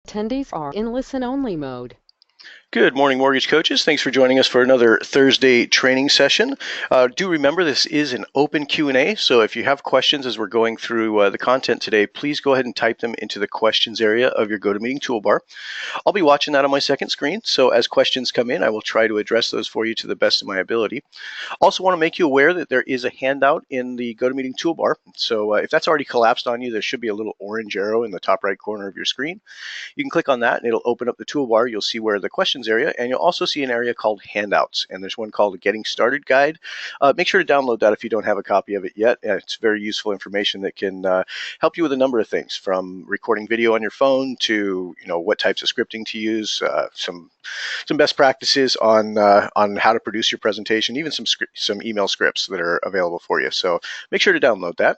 Attendees are in listen-only mode. Good morning, mortgage coaches. Thanks for joining us for another Thursday training session. Do remember this is an open Q&A, so if you have questions as we're going through the content today, please go ahead and type them into the questions area of your GoToMeeting toolbar. I'll be watching that on my second screen, so as questions come in, I will try to address those for you to the best of my ability. Also want to make you aware that there is a handout in the GoToMeeting toolbar, so if that's already collapsed on you, there should be a little orange arrow in the top right corner of your screen. You can click on that and it'll open up the toolbar. You'll see where the questions area, and you'll also see an area called handouts, and there's one called a getting started guide. Make sure to download that if you don't have a copy of it yet. It's very useful information that can help you with a number of things, from recording video on your phone to what types of scripting to use, some best practices on how to produce your presentation, even some email scripts that are available for you. So make sure to download that.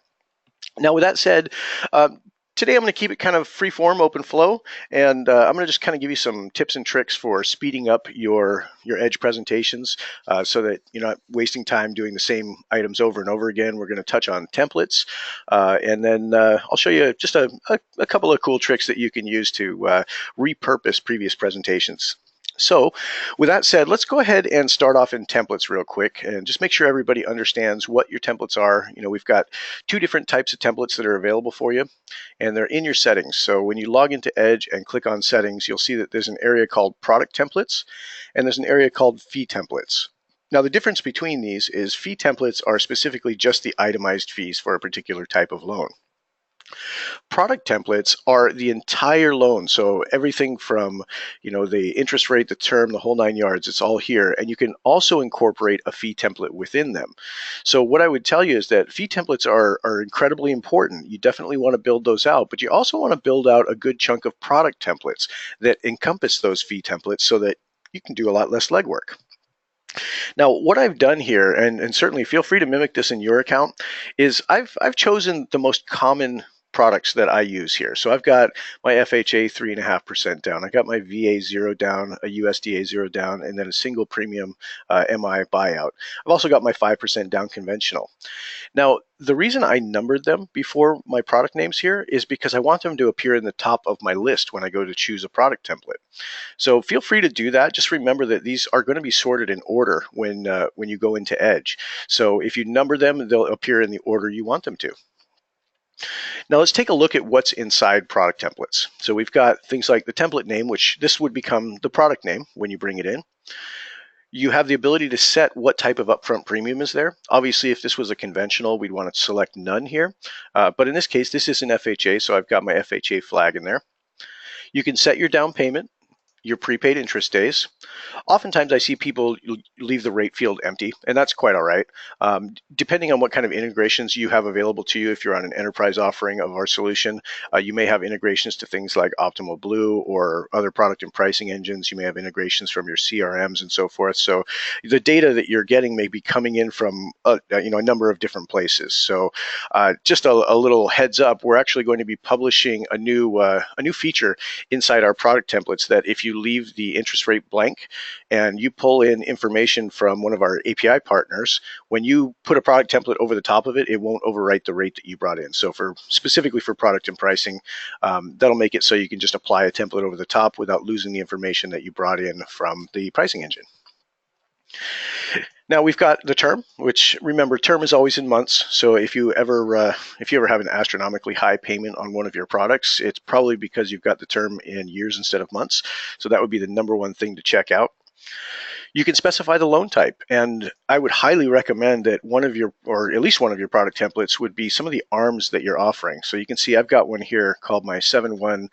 Now, with that said, today I'm going to keep it kind of free form, open flow, and I'm going to just kind of give you some tips and tricks for speeding up your Edge presentations so that you're not wasting time doing the same items over and over again. We're going to touch on templates, and then I'll show you just a couple of cool tricks that you can use to repurpose previous presentations. So with that said, let's go ahead and start off in templates real quick and just make sure everybody understands what your templates are. We've got two different types of templates that are available for you, and they're in your settings. So when you log into Edge and click on settings, you'll see that there's an area called product templates and there's an area called fee templates. Now, the difference between these is fee templates are specifically just the itemized fees for a particular type of loan. Product templates are the entire loan, so everything from the interest rate, the term, the whole 9 yards, it's all here, and you can also incorporate a fee template within them. So what I would tell you is that fee templates are incredibly important. You definitely want to build those out, but you also want to build out a good chunk of product templates that encompass those fee templates so that you can do a lot less legwork. Now, what I've done here, and certainly feel free to mimic this in your account, is I've chosen the most common products that I use here. So I've got my FHA 3.5% down. I got my VA 0 down, a USDA 0 down, and then a single premium MI buyout. I've also got my 5% down conventional. Now, the reason I numbered them before my product names here is because I want them to appear in the top of my list when I go to choose a product template. So feel free to do that. Just remember that these are going to be sorted in order when you go into Edge. So if you number them, they'll appear in the order you want them to. Now let's take a look at what's inside product templates. So we've got things like the template name, which this would become the product name when you bring it in. You have the ability to set what type of upfront premium is there. Obviously, if this was a conventional, we'd want to select none here. But in this case, this is an FHA, so I've got my FHA flag in there. You can set your down payment, your prepaid interest days. Oftentimes I see people leave the rate field empty, and that's quite all right. Depending on what kind of integrations you have available to you, if you're on an enterprise offering of our solution, you may have integrations to things like Optimal Blue or other product and pricing engines. You may have integrations from your CRMs and so forth. So the data that you're getting may be coming in from a number of different places. So just a little heads up, we're actually going to be publishing a new feature inside our product templates that if you leave the interest rate blank and you pull in information from one of our API partners, when you put a product template over the top of it, it won't overwrite the rate that you brought in. So specifically for product and pricing, that'll make it so you can just apply a template over the top without losing the information that you brought in from the pricing engine. Now we've got the term, which remember, term is always in months. So if you ever have an astronomically high payment on one of your products, it's probably because you've got the term in years instead of months. So that would be the number one thing to check out. You can specify the loan type, and I would highly recommend that one of your, or at least one of your product templates would be some of the ARMs that you're offering. So you can see I've got one here called my 7-1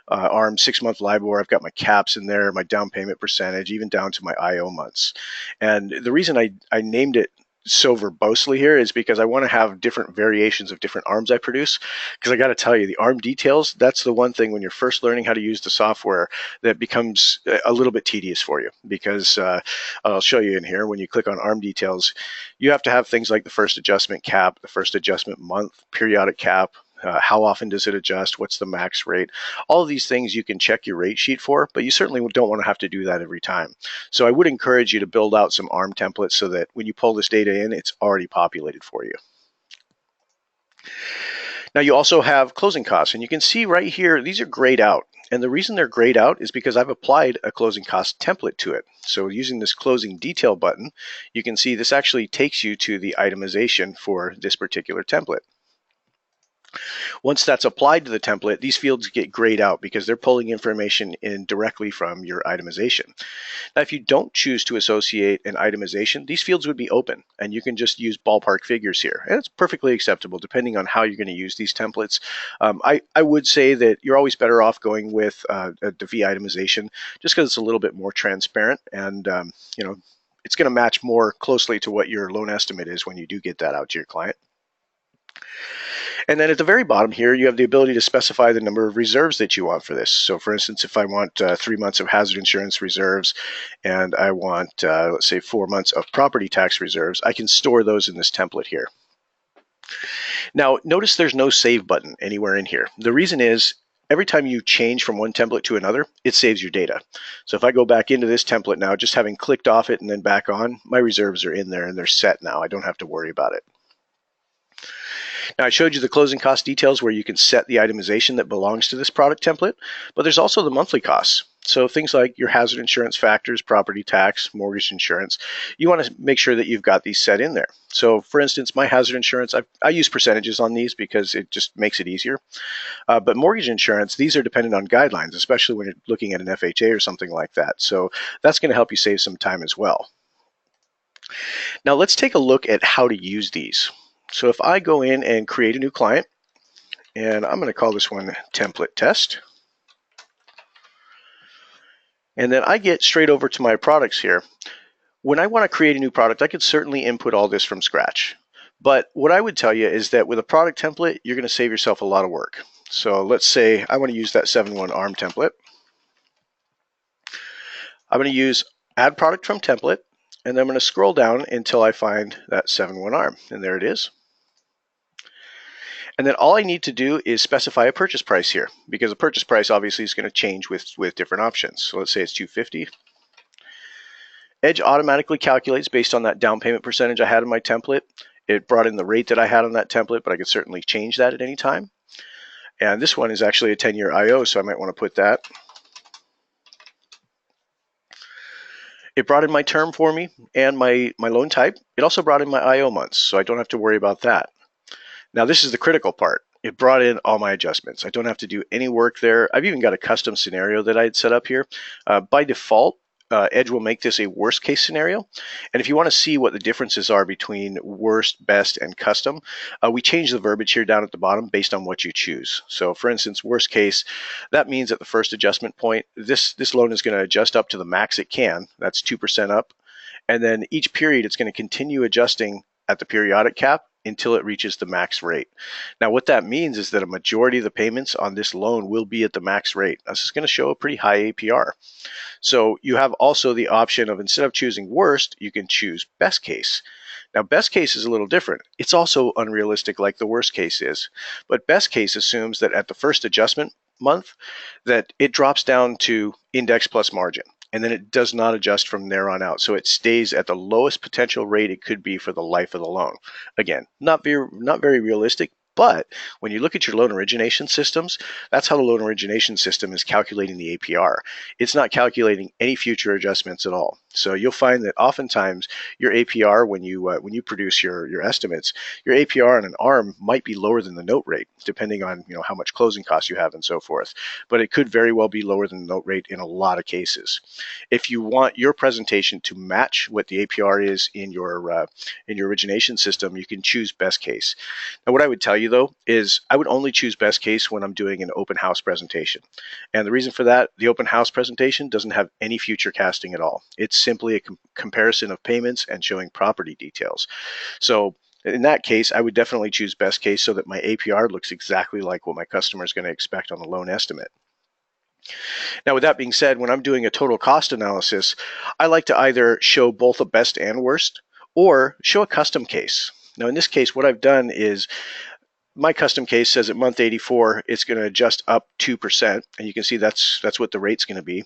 ARM 6-month LIBOR. I've got my caps in there, my down payment percentage, even down to my IO months. And the reason I named it so verbosely here is because I want to have different variations of different ARMs I produce, because I got to tell you, the ARM details, that's the one thing when you're first learning how to use the software that becomes a little bit tedious for you, because I'll show you in here, when you click on ARM details, you have to have things like the first adjustment cap, the first adjustment month, periodic cap, how often does it adjust, what's the max rate. All of these things you can check your rate sheet for, but you certainly don't want to have to do that every time. So I would encourage you to build out some ARM templates so that when you pull this data in, it's already populated for you. Now you also have closing costs, and you can see right here, these are grayed out. And the reason they're grayed out is because I've applied a closing cost template to it. So using this closing detail button, you can see this actually takes you to the itemization for this particular template. Once that's applied to the template, these fields get grayed out because they're pulling information in directly from your itemization. Now, if you don't choose to associate an itemization, these fields would be open, and you can just use ballpark figures here. And it's perfectly acceptable depending on how you're going to use these templates. I would say that you're always better off going with the V itemization just because it's a little bit more transparent, and it's going to match more closely to what your loan estimate is when you do get that out to your client. And then at the very bottom here, you have the ability to specify the number of reserves that you want for this. So for instance, if I want 3 months of hazard insurance reserves and I want, let's say, 4 months of property tax reserves, I can store those in this template here. Now, notice there's no save button anywhere in here. The reason is every time you change from one template to another, it saves your data. So if I go back into this template now, just having clicked off it and then back on, my reserves are in there and they're set now. I don't have to worry about it. Now I showed you the closing cost details where you can set the itemization that belongs to this product template, but there's also the monthly costs. So things like your hazard insurance factors, property tax, mortgage insurance, you want to make sure that you've got these set in there. So for instance, my hazard insurance, I use percentages on these because it just makes it easier. But mortgage insurance, these are dependent on guidelines, especially when you're looking at an FHA or something like that. So that's going to help you save some time as well. Now let's take a look at how to use these. So if I go in and create a new client, and I'm going to call this one template test, and then I get straight over to my products here. When I want to create a new product, I could certainly input all this from scratch. But what I would tell you is that with a product template, you're going to save yourself a lot of work. So let's say I want to use that 7-1 ARM template. I'm going to use add product from template, and then I'm going to scroll down until I find that 7-1 ARM, and there it is. And then all I need to do is specify a purchase price here, because the purchase price obviously is going to change with different options. So let's say it's $250. Edge automatically calculates based on that down payment percentage I had in my template. It brought in the rate that I had on that template, but I could certainly change that at any time. And this one is actually a 10-year IO, so I might want to put that. It brought in my term for me and my loan type. It also brought in my IO months, so I don't have to worry about that. Now this is the critical part. It brought in all my adjustments. I don't have to do any work there. I've even got a custom scenario that I had set up here. By default, Edge will make this a worst case scenario. And if you want to see what the differences are between worst, best, and custom, we change the verbiage here down at the bottom based on what you choose. So for instance, worst case, that means at the first adjustment point, this loan is going to adjust up to the max it can. That's 2% up. And then each period, it's going to continue adjusting at the periodic cap until it reaches the max rate. Now what that means is that a majority of the payments on this loan will be at the max rate. This is going to show a pretty high APR. So you have also the option of, instead of choosing worst, you can choose best case. Now best case is a little different. It's also unrealistic like the worst case is. But best case assumes that at the first adjustment month that it drops down to index plus margin. And then it does not adjust from there on out. So it stays at the lowest potential rate it could be for the life of the loan. Again, not very realistic, but when you look at your loan origination systems, that's how the loan origination system is calculating the APR. It's not calculating any future adjustments at all. So you'll find that oftentimes your APR, when you produce your estimates, your APR on an ARM might be lower than the note rate, depending on how much closing costs you have and so forth. But it could very well be lower than the note rate in a lot of cases. If you want your presentation to match what the APR is in your origination system, you can choose best case. Now, what I would tell you though is I would only choose best case when I'm doing an open house presentation. And the reason for that, the open house presentation doesn't have any future casting at all. It's simply a comparison of payments and showing property details. So in that case, I would definitely choose best case so that my APR looks exactly like what my customer is going to expect on the loan estimate. Now, with that being said, when I'm doing a total cost analysis, I like to either show both a best and worst or show a custom case. Now, in this case, what I've done is my custom case says at month 84, it's going to adjust up 2%. And you can see that's what the rate's going to be.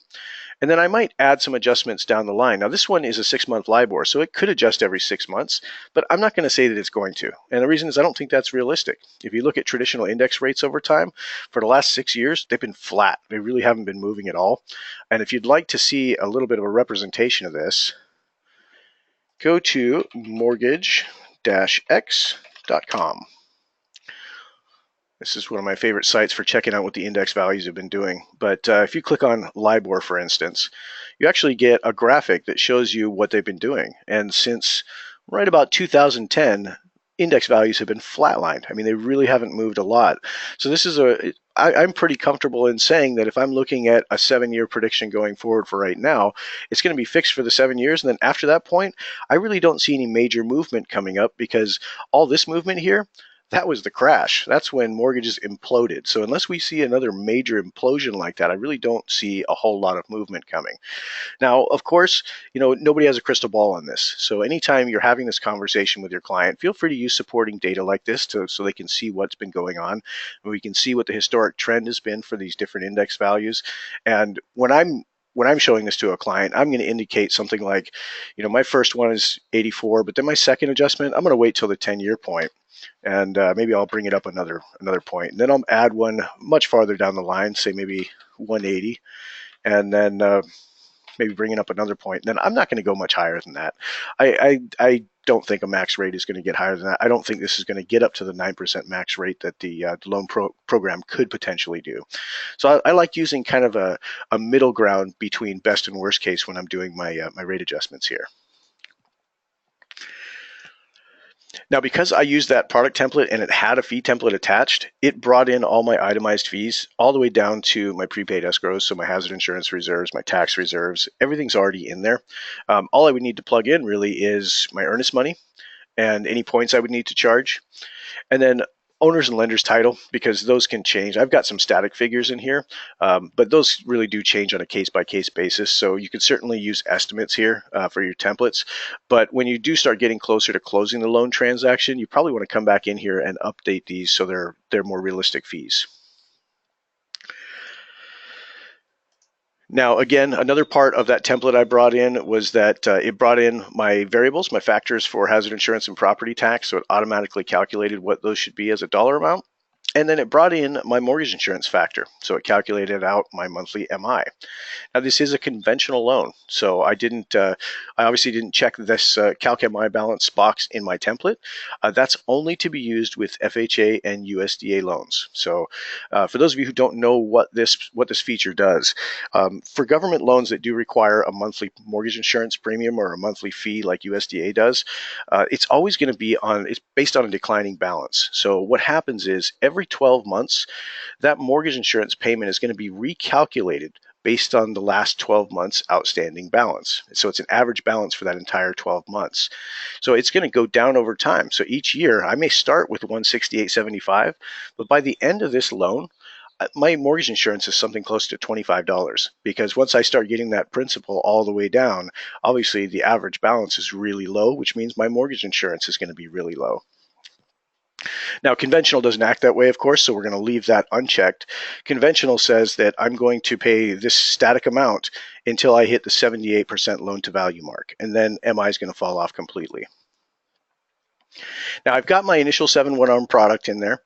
And then I might add some adjustments down the line. Now, this one is a 6-month LIBOR, so it could adjust every 6 months, but I'm not going to say that it's going to. And the reason is I don't think that's realistic. If you look at traditional index rates over time, for the last 6 years, they've been flat. They really haven't been moving at all. And if you'd like to see a little bit of a representation of this, go to mortgage-x.com. This is one of my favorite sites for checking out what the index values have been doing. But if you click on LIBOR, for instance, you actually get a graphic that shows you what they've been doing. And since right about 2010, index values have been flatlined. I mean, they really haven't moved a lot. So this is I'm pretty comfortable in saying that if I'm looking at a 7-year prediction going forward for right now, it's going to be fixed for the 7 years. And then after that point, I really don't see any major movement coming up, because all this movement here, that was the crash. That's when mortgages imploded. So unless we see another major implosion like that, I really don't see a whole lot of movement coming. Now, of course, nobody has a crystal ball on this. So anytime you're having this conversation with your client, feel free to use supporting data like this so they can see what's been going on. And we can see what the historic trend has been for these different index values. And when I'm showing this to a client, I'm going to indicate something like, my first one is 84, but then my second adjustment, I'm going to wait till the 10-year point. And maybe I'll bring it up another point. And then I'll add one much farther down the line, say maybe 180, and then maybe bring it up another point. And then I'm not going to go much higher than that. I don't think a max rate is going to get higher than that. I don't think this is going to get up to the 9% max rate that the loan program could potentially do. So I like using kind of a middle ground between best and worst case when I'm doing my rate adjustments here. Now, because I used that product template and it had a fee template attached, it brought in all my itemized fees all the way down to my prepaid escrows, so my hazard insurance reserves, my tax reserves, everything's already in there. All I would need to plug in really is my earnest money and any points I would need to charge. And then owner's and lender's title, because those can change. I've got some static figures in here, but those really do change on a case-by-case basis. So you can certainly use estimates here for your templates. But when you do start getting closer to closing the loan transaction, you probably want to come back in here and update these so they're more realistic fees. Now, again, another part of that template I brought in was that it brought in my variables, my factors for hazard insurance and property tax, so it automatically calculated what those should be as a dollar amount. And then it brought in my mortgage insurance factor, so it calculated out my monthly MI. Now, this is a conventional loan, so I obviously didn't check this Calc MI balance box in my template. That's only to be used with FHA and USDA loans. So for those of you who don't know what this feature does, for government loans that do require a monthly mortgage insurance premium or a monthly fee like USDA does, it's always going to be it's based on a declining balance. So what happens is every 12 months, that mortgage insurance payment is going to be recalculated based on the last 12 months outstanding balance. So it's an average balance for that entire 12 months. So it's going to go down over time. So each year I may start with 168.75, but by the end of this loan, my mortgage insurance is something close to $25, because once I start getting that principal all the way down, obviously the average balance is really low, which means my mortgage insurance is going to be really low. Now, conventional doesn't act that way, of course, so we're going to leave that unchecked. Conventional says that I'm going to pay this static amount until I hit the 78% loan to value mark, and then MI is going to fall off completely. Now, I've got my initial 7/1 ARM product in there.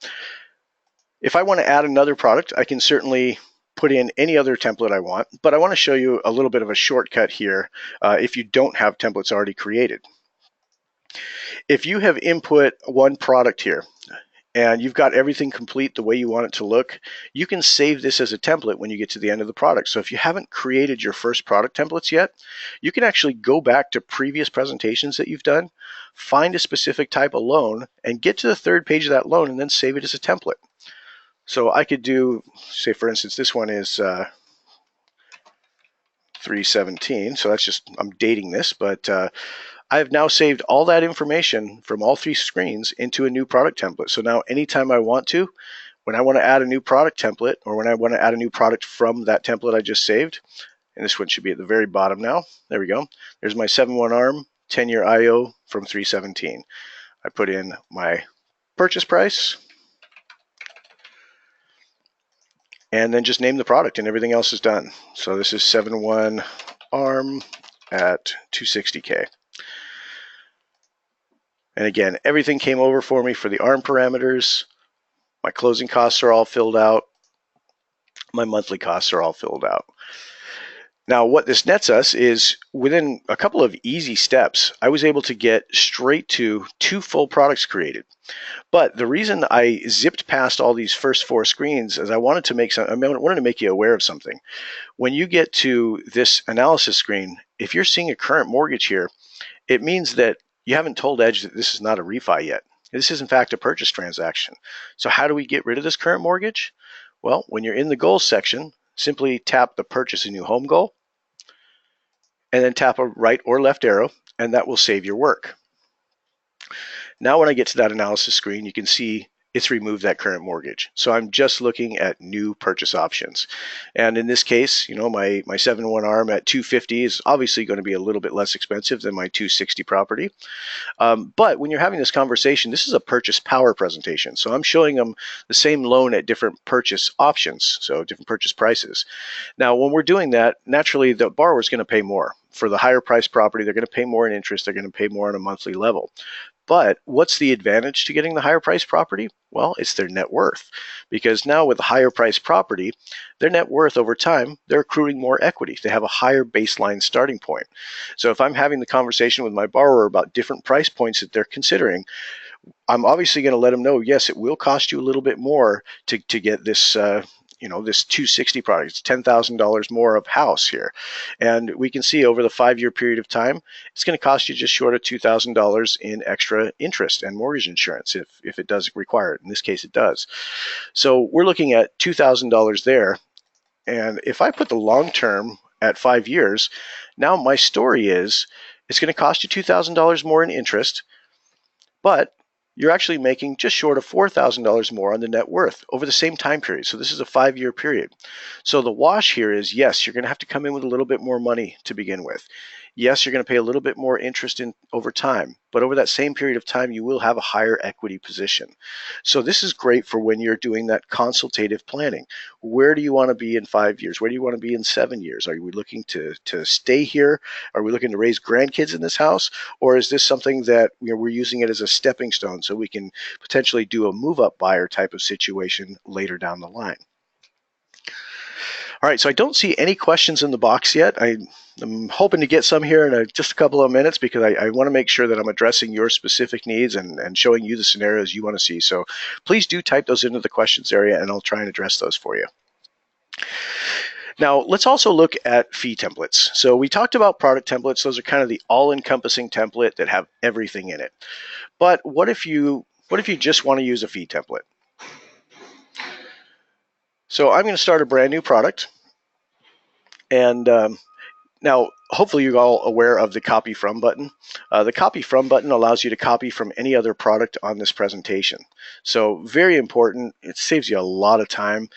If I want to add another product, I can certainly put in any other template I want, but I want to show you a little bit of a shortcut here if you don't have templates already created. If you have input one product here and you've got everything complete the way you want it to look, you can save this as a template when you get to the end of the product. So if you haven't created your first product templates yet, you can actually go back to previous presentations that you've done, find a specific type of loan, and get to the third page of that loan and then save it as a template. So I could do, say for instance, this one is 317. So that's just, I'm dating this, but I have now saved all that information from all three screens into a new product template. So now anytime I want to, when I want to add a new product template, or when I want to add a new product from that template I just saved, and this one should be at the very bottom now. There we go. There's my 7/1 ARM 10-year IO from 317. I put in my purchase price, and then just name the product and everything else is done. So this is 7-1 ARM at 260K. And again, everything came over for me for the ARM parameters. My closing costs are all filled out. My monthly costs are all filled out. Now, what this nets us is within a couple of easy steps, I was able to get straight to 2 full products created. But the reason I zipped past all these first 4 screens is I wanted to make you aware of something. When you get to this analysis screen, if you're seeing a current mortgage here, it means that you haven't told Edge that this is not a refi yet. This is in fact a purchase transaction. So how do we get rid of this current mortgage? Well, when you're in the goals section, simply tap the purchase a new home goal and then tap a right or left arrow, and that will save your work. Now when I get to that analysis screen, you can see it's removed that current mortgage. So I'm just looking at new purchase options. And in this case, you know, my 7-1 ARM at 250 is obviously going to be a little bit less expensive than my 260 property. But when you're having this conversation, this is a purchase power presentation. So I'm showing them the same loan at different purchase options, so different purchase prices. Now, when we're doing that, naturally the borrower is going to pay more. For the higher price property, they're going to pay more in interest. They're going to pay more on a monthly level. But what's the advantage to getting the higher price property? Well, it's their net worth. Because now with the higher price property, their net worth over time, they're accruing more equity. They have a higher baseline starting point. So if I'm having the conversation with my borrower about different price points that they're considering, I'm obviously going to let them know, yes, it will cost you a little bit more to get this this 260 product. It's $10,000 more of house here. And we can see over the 5-year period of time, it's going to cost you just short of $2,000 in extra interest and mortgage insurance if it does require it. In this case, it does. So we're looking at $2,000 there. And if I put the long term at 5 years, now my story is it's going to cost you $2,000 more in interest, but you're actually making just short of $4,000 more on the net worth over the same time period. So this is a 5-year period. So the wash here is, yes, you're going to have to come in with a little bit more money to begin with. Yes, you're going to pay a little bit more interest in over time, but over that same period of time, you will have a higher equity position. So this is great for when you're doing that consultative planning. Where do you want to be in 5 years? Where do you want to be in 7 years? Are we looking to stay here? Are we looking to raise grandkids in this house? Or is this something that we're using it as a stepping stone so we can potentially do a move-up buyer type of situation later down the line? All right, so I don't see any questions in the box yet. I'm hoping to get some here in just a couple of minutes because I want to make sure that I'm addressing your specific needs and showing you the scenarios you want to see. So please do type those into the questions area and I'll try and address those for you. Now, let's also look at fee templates. So we talked about product templates. Those are kind of the all-encompassing template that have everything in it. But what if you just want to use a fee template? So I'm going to start a brand new product. And now, hopefully you're all aware of the copy from button. The copy from button allows you to copy from any other product on this presentation. So very important. It saves you a lot of time.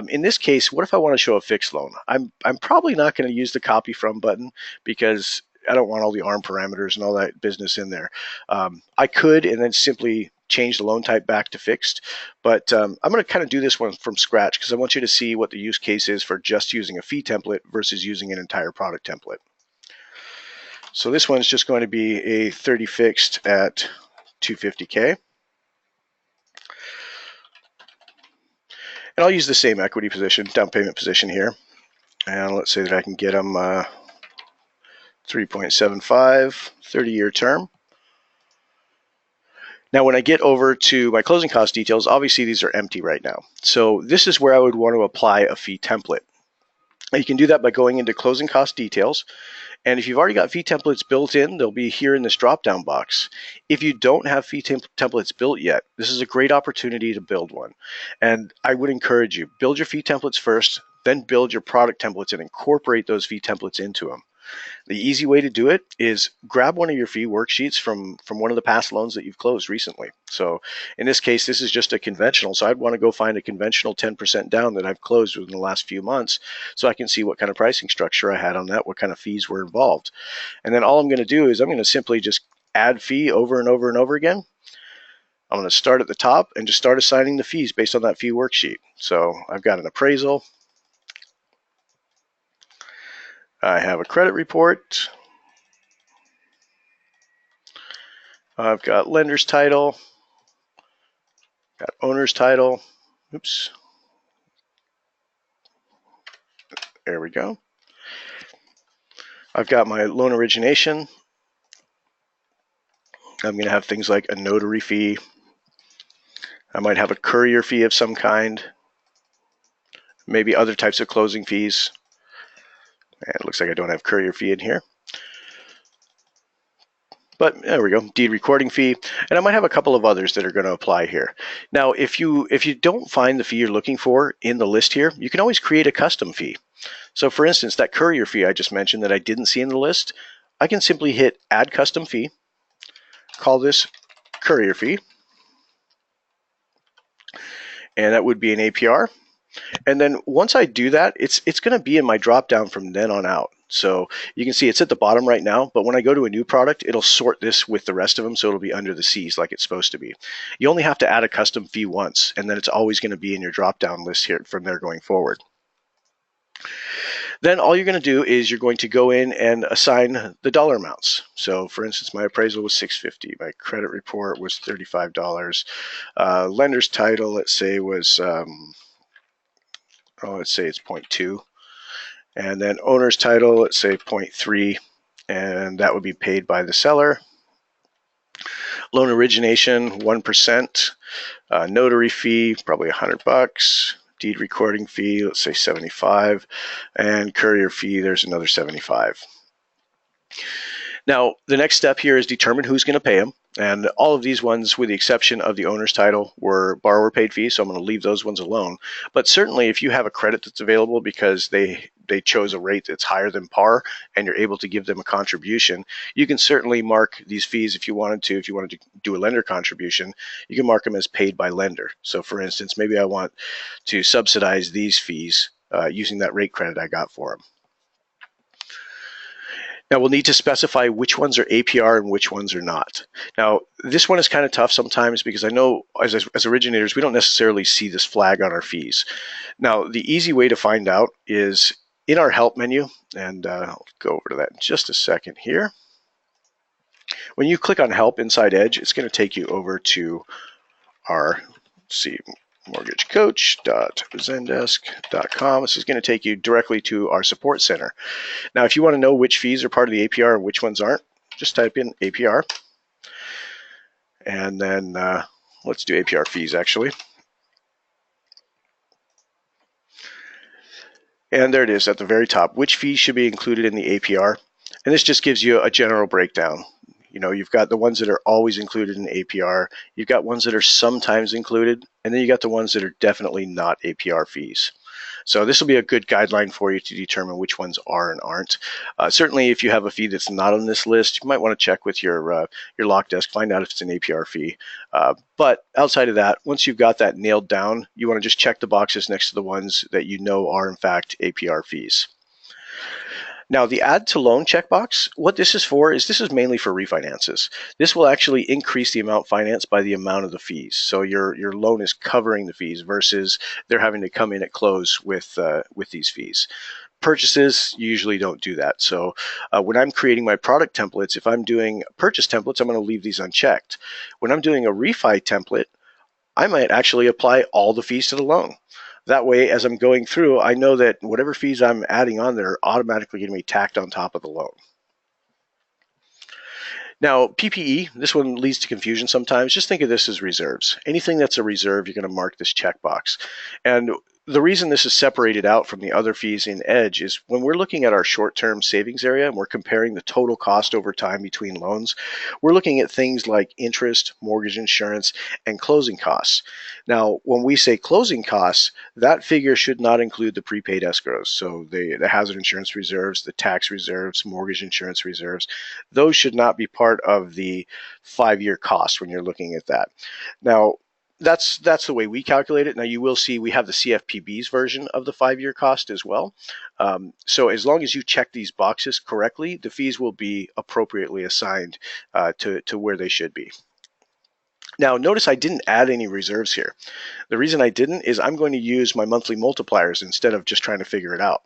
In this case, what if I want to show a fixed loan? I'm probably not going to use the copy from button because I don't want all the ARM parameters and all that business in there. I could and then simply change the loan type back to fixed, but I'm going to kind of do this one from scratch because I want you to see what the use case is for just using a fee template versus using an entire product template. So this one's just going to be a 30 fixed at 250K. And I'll use the same equity position, down payment position here. And let's say that I can get them 3.75, 30-year term. Now, when I get over to my closing cost details, obviously these are empty right now. So this is where I would want to apply a fee template. And you can do that by going into closing cost details. And if you've already got fee templates built in, they'll be here in this drop-down box. If you don't have fee templates built yet, this is a great opportunity to build one. And I would encourage you, build your fee templates first, then build your product templates and incorporate those fee templates into them. The easy way to do it is grab one of your fee worksheets from one of the past loans that you've closed recently. So in this case, this is just a conventional. So I'd want to go find a conventional 10% down that I've closed within the last few months so I can see what kind of pricing structure I had on that, what kind of fees were involved. And then all I'm going to do is I'm going to simply just add fee over and over and over again. I'm going to start at the top and just start assigning the fees based on that fee worksheet. So I've got an appraisal. I have a credit report. I've got lender's title. Got owner's title. Oops. There we go. I've got my loan origination. I'm going to have things like a notary fee. I might have a courier fee of some kind. Maybe other types of closing fees. And it looks like I don't have courier fee in here. But there we go, deed recording fee, and I might have a couple of others that are going to apply here. Now, if you don't find the fee you're looking for in the list here, you can always create a custom fee. So for instance, that courier fee I just mentioned that I didn't see in the list, I can simply hit add custom fee, call this courier fee, and that would be an APR. And then once I do that, it's going to be in my drop down from then on out. So you can see it's at the bottom right now, but when I go to a new product, it'll sort this with the rest of them, so it'll be under the C's like it's supposed to be. You only have to add a custom fee once, and then it's always going to be in your drop down list here from there going forward. Then all you're going to do is you're going to go in and assign the dollar amounts. So for instance, my appraisal was $650. My credit report was $35. Lender's title, let's say, was let's say it's 0.2. And then owner's title, let's say 0.3, and that would be paid by the seller. Loan origination, 1%. Notary fee, probably $100. Deed recording fee, let's say 75. And courier fee, there's another 75. Now, the next step here is determine who's going to pay them. And all of these ones, with the exception of the owner's title, were borrower paid fees, so I'm going to leave those ones alone. But certainly if you have a credit that's available because they chose a rate that's higher than par and you're able to give them a contribution, you can certainly mark these fees if you wanted to. If you wanted to do a lender contribution, you can mark them as paid by lender. So for instance, maybe I want to subsidize these fees using that rate credit I got for them. Now we'll need to specify which ones are APR and which ones are not. Now this one is kind of tough sometimes because I know as originators we don't necessarily see this flag on our fees. Now the easy way to find out is in our help menu, and I'll go over to that in just a second here. When you click on help inside Edge, it's going to take you over to our, let's see, mortgagecoach.zendesk.com. This is going to take you directly to our support center. Now, if you want to know which fees are part of the APR and which ones aren't, just type in APR. And then let's do APR fees, actually. And there it is at the very top. Which fees should be included in the APR? And this just gives you a general breakdown. You know, you've got the ones that are always included in APR. You've got ones that are sometimes included. And then you got the ones that are definitely not APR fees. So this will be a good guideline for you to determine which ones are and aren't. Certainly, if you have a fee that's not on this list, you might want to check with your lock desk, find out if it's an APR fee. But outside of that, once you've got that nailed down, you want to just check the boxes next to the ones that you know are in fact APR fees. Now, the add to loan checkbox, what this is for is this is mainly for refinances. This will actually increase the amount financed by the amount of the fees. So your loan is covering the fees versus they're having to come in at close with these fees. Purchases usually don't do that. So when I'm creating my product templates, if I'm doing purchase templates, I'm going to leave these unchecked. When I'm doing a refi template, I might actually apply all the fees to the loan. That way, as I'm going through, I know that whatever fees I'm adding on there are automatically going to be tacked on top of the loan. Now, PPE, this one leads to confusion sometimes. Just think of this as reserves. Anything that's a reserve, you're going to mark this checkbox. And the reason this is separated out from the other fees in Edge is when we're looking at our short-term savings area and we're comparing the total cost over time between loans, we're looking at things like interest, mortgage insurance, and closing costs. Now, when we say closing costs, that figure should not include the prepaid escrows. So the hazard insurance reserves, the tax reserves, mortgage insurance reserves, those should not be part of the 5-year cost when you're looking at that. Now, that's the way we calculate it. Now you will see we have the CFPB's version of the 5-year cost as well. So as long as you check these boxes correctly, the fees will be appropriately assigned to where they should be. Now notice I didn't add any reserves here. The reason I didn't is I'm going to use my monthly multipliers instead of just trying to figure it out.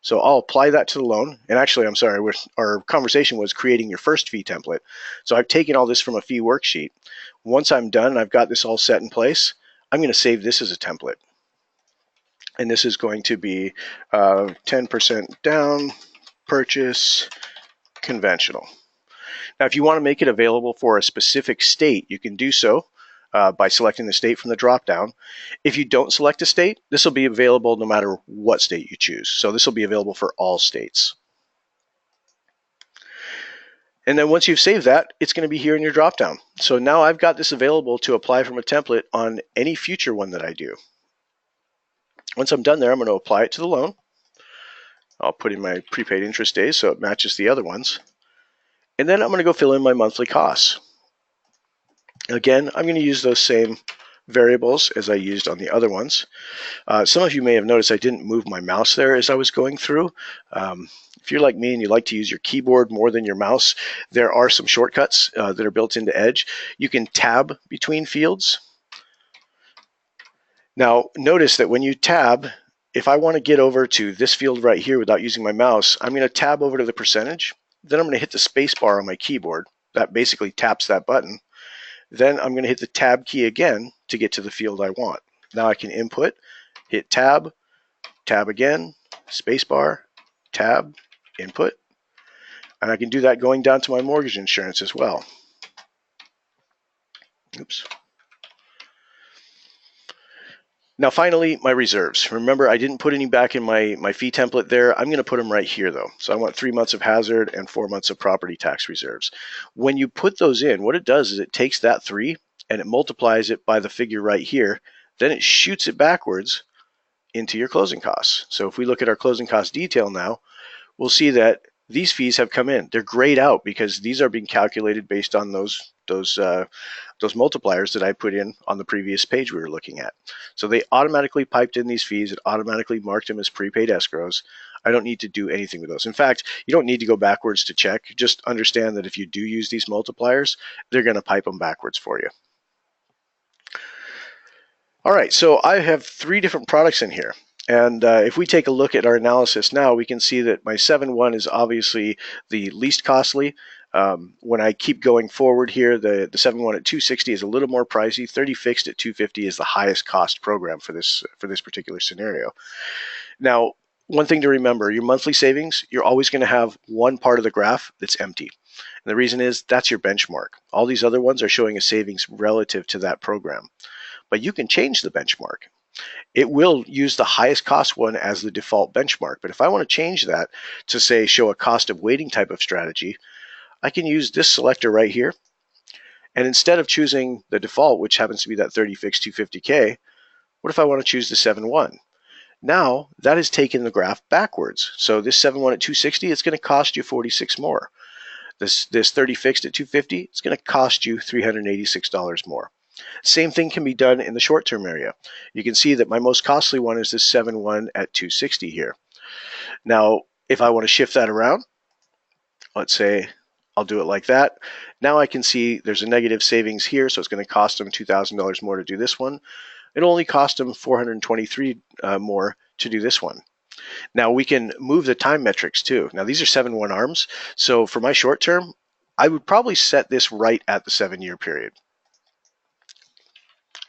So I'll apply that to the loan. And actually, I'm sorry, our conversation was creating your first fee template. So I've taken all this from a fee worksheet. Once I'm done and I've got this all set in place, I'm going to save this as a template. And this is going to be 10% down, purchase, conventional. Now, if you want to make it available for a specific state, you can do so by selecting the state from the drop-down. If you don't select a state, this will be available no matter what state you choose. So this will be available for all states. And then once you've saved that, it's going to be here in your drop-down. So now I've got this available to apply from a template on any future one that I do. Once I'm done there, I'm going to apply it to the loan. I'll put in my prepaid interest days so it matches the other ones. And then I'm going to go fill in my monthly costs. Again, I'm going to use those same variables as I used on the other ones. Some of you may have noticed I didn't move my mouse there as I was going through. If you're like me and you like to use your keyboard more than your mouse, there are some shortcuts that are built into Edge. You can tab between fields. Now, notice that when you tab, if I want to get over to this field right here without using my mouse, I'm going to tab over to the percentage. Then I'm going to hit the space bar on my keyboard. That basically taps that button. Then I'm going to hit the tab key again to get to the field I want. Now I can input, hit tab, tab again, spacebar, tab, input. And I can do that going down to my mortgage insurance as well. Oops. Now finally, my reserves. Remember, I didn't put any back in my fee template there. I'm going to put them right here though. So I want 3 months of hazard and 4 months of property tax reserves. When you put those in, what it does is it takes that 3 and it multiplies it by the figure right here. Then it shoots it backwards into your closing costs. So if we look at our closing cost detail now, we'll see that these fees have come in. They're grayed out because these are being calculated based on those multipliers that I put in on the previous page we were looking at. So they automatically piped in these fees. It automatically marked them as prepaid escrows. I don't need to do anything with those. In fact, you don't need to go backwards to check. Just understand that if you do use these multipliers, they're going to pipe them backwards for you. All right, so I have 3 different products in here. And if we take a look at our analysis now, we can see that my 7.1 is obviously the least costly. When I keep going forward here, the 7.1 at 260 is a little more pricey. 30 fixed at 250 is the highest cost program for this particular scenario. Now, one thing to remember, your monthly savings, you're always going to have one part of the graph that's empty. And the reason is that's your benchmark. All these other ones are showing a savings relative to that program. But you can change the benchmark. It will use the highest cost one as the default benchmark. But if I want to change that to say show a cost of waiting type of strategy, I can use this selector right here. And instead of choosing the default, which happens to be that 30 fixed 250K, what if I want to choose the 7.1? Now that has taken the graph backwards. So this 7.1 at 260, it's going to cost you 46 more. This 30 fixed at 250, it's going to cost you $386 more. Same thing can be done in the short-term area. You can see that my most costly one is this 7.1 at 260 here. Now, if I want to shift that around, let's say I'll do it like that. Now I can see there's a negative savings here, so it's going to cost them $2,000 more to do this one. It'll only cost them $423 more to do this one. Now we can move the time metrics too. Now these are 7.1 arms, so for my short term, I would probably set this right at the 7-year period.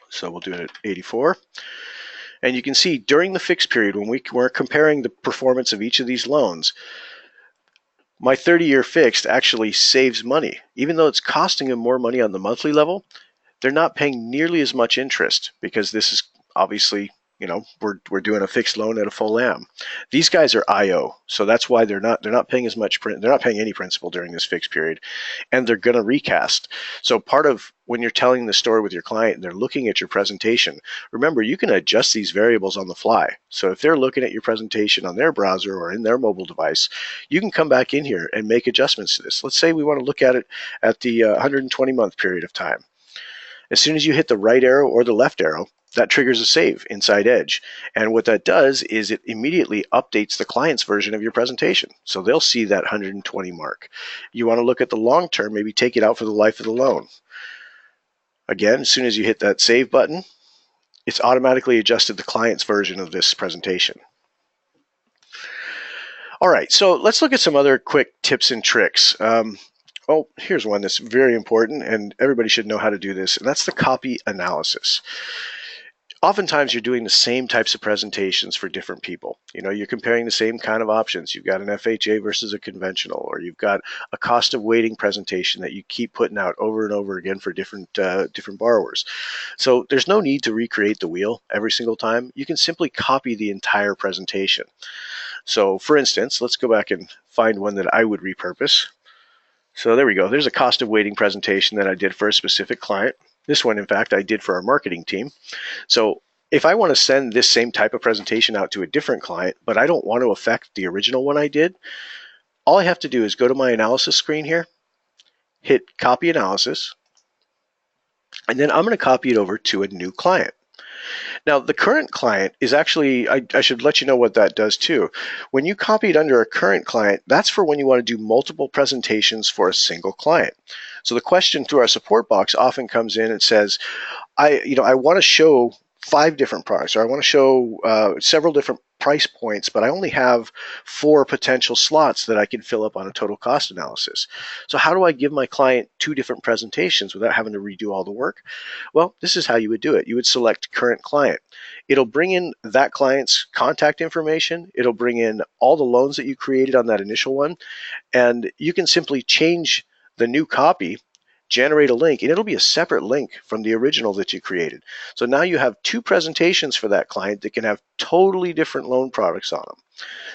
So we'll do it at 84. And you can see during the fixed period, when we're comparing the performance of each of these loans, my 30-year fixed actually saves money. Even though it's costing them more money on the monthly level, they're not paying nearly as much interest because this is obviously, we're doing a fixed loan at a full AM. These guys are IO, so that's why they're not paying as much. They're not paying any principal during this fixed period, and they're going to recast. So part of when you're telling the story with your client and they're looking at your presentation, remember you can adjust these variables on the fly. So if they're looking at your presentation on their browser or in their mobile device, you can come back in here and make adjustments to this. Let's say we want to look at it at the 120-month period of time. As soon as you hit the right arrow or the left arrow, that triggers a save inside Edge. And what that does is it immediately updates the client's version of your presentation. So they'll see that 120 mark. You want to look at the long term, maybe take it out for the life of the loan. Again, as soon as you hit that save button, it's automatically adjusted the client's version of this presentation. All right, so let's look at some other quick tips and tricks. Oh, here's one that's very important, and everybody should know how to do this, and that's the copy analysis. Oftentimes you're doing the same types of presentations for different people. You're comparing the same kind of options. You've got an FHA versus a conventional, or you've got a cost of waiting presentation that you keep putting out over and over again for different borrowers. So there's no need to recreate the wheel every single time. You can simply copy the entire presentation. So for instance, let's go back and find one that I would repurpose. So there we go. There's a cost of waiting presentation that I did for a specific client. This one, in fact, I did for our marketing team. So if I want to send this same type of presentation out to a different client, but I don't want to affect the original one I did, all I have to do is go to my analysis screen here, hit copy analysis, and then I'm going to copy it over to a new client. Now, the current client is actually, I should let you know what that does too. When you copy it under a current client, that's for when you want to do multiple presentations for a single client. So the question through our support box often comes in and says, I want to show 5 different products, or I want to show several different price points, but I only have 4 potential slots that I can fill up on a total cost analysis. So how do I give my client 2 different presentations without having to redo all the work? Well, this is how you would do it. You would select current client. It'll bring in that client's contact information. It'll bring in all the loans that you created on that initial one, and you can simply change the new copy, generate a link, and it'll be a separate link from the original that you created. So now you have 2 presentations for that client that can have totally different loan products on them.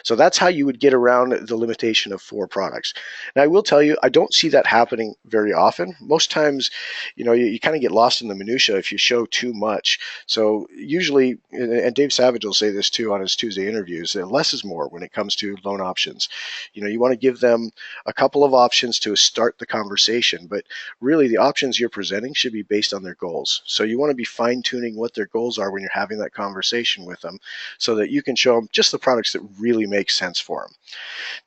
So that's how you would get around the limitation of 4 products. Now, I will tell you, I don't see that happening very often. Most times, you kind of get lost in the minutia if you show too much. So usually, and Dave Savage will say this too on his Tuesday interviews, that less is more when it comes to loan options. You want to give them a couple of options to start the conversation, but really the options you're presenting should be based on their goals. So you want to be fine-tuning what their goals are when you're having that conversation with them, so that you can show them just the products that really make sense for them.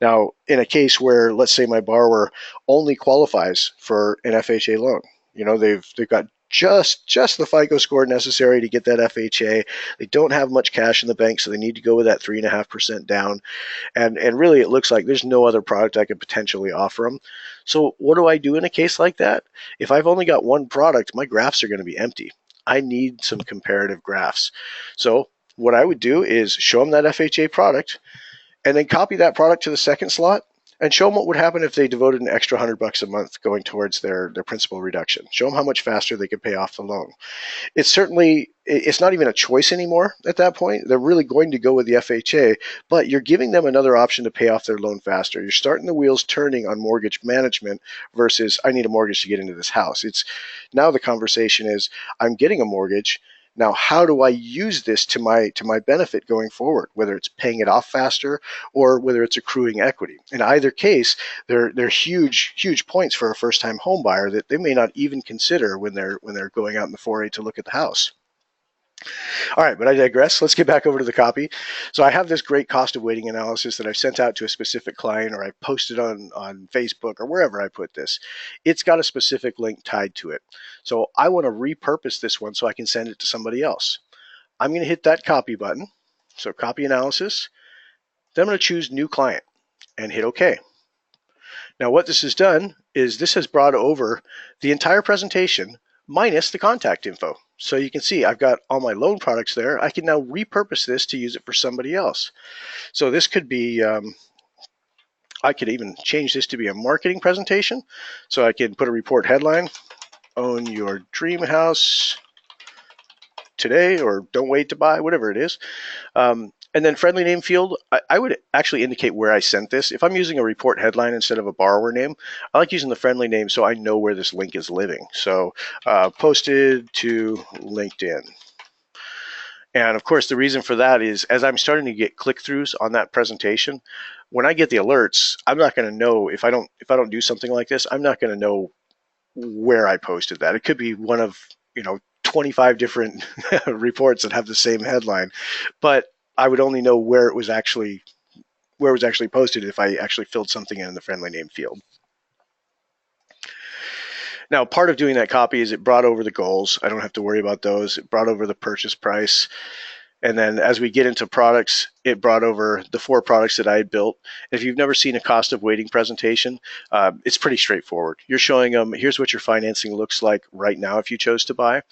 Now, in a case where, let's say, my borrower only qualifies for an FHA loan, they've got just the FICO score necessary to get that FHA. They don't have much cash in the bank, so they need to go with that 3.5% down. And really, it looks like there's no other product I could potentially offer them. So what do I do in a case like that? If I've only got one product, my graphs are going to be empty. I need some comparative graphs. So what I would do is show them that FHA product, and then copy that product to the second slot and show them what would happen if they devoted an extra $100 a month going towards their principal reduction. Show them how much faster they could pay off the loan. It's not even a choice anymore at that point. They're really going to go with the FHA, but you're giving them another option to pay off their loan faster. You're starting the wheels turning on mortgage management versus I need a mortgage to get into this house. It's now the conversation is I'm getting a mortgage. Now, how do I use this to my benefit going forward, whether it's paying it off faster or whether it's accruing equity? In either case, they're huge points for a first-time home buyer that they may not even consider when they're going out in the foray to look at the house. All right, but I digress. Let's get back over to the copy. So I have this great cost of waiting analysis that I've sent out to a specific client, or I posted on Facebook or wherever I put this. It's got a specific link tied to it. So I want to repurpose this one so I can send it to somebody else. I'm going to hit that copy button. So copy analysis. Then I'm going to choose new client and hit OK. Now what this has done is this has brought over the entire presentation minus the contact info. So you can see I've got all my loan products there. I can now repurpose this to use it for somebody else. So this could be, I could even change this to be a marketing presentation. So I can put a report headline, own your dream house today, or don't wait to buy, whatever it is. And then friendly name field, I would actually indicate where I sent this. If I'm using a report headline instead of a borrower name, I like using the friendly name so I know where this link is living. So posted to LinkedIn. And of course, the reason for that is as I'm starting to get click-throughs on that presentation, when I get the alerts, I'm not going to know if I don't do something like this, I'm not going to know where I posted that. It could be one of 25 different reports that have the same headline, but I would only know where it was actually posted if I actually filled something in the friendly name field. Now, part of doing that copy is it brought over the goals. I don't have to worry about those. It brought over the purchase price. And then as we get into products, it brought over the 4 products that I had built. If you've never seen a cost of waiting presentation, it's pretty straightforward. You're showing them, here's what your financing looks like right now if you chose to buy.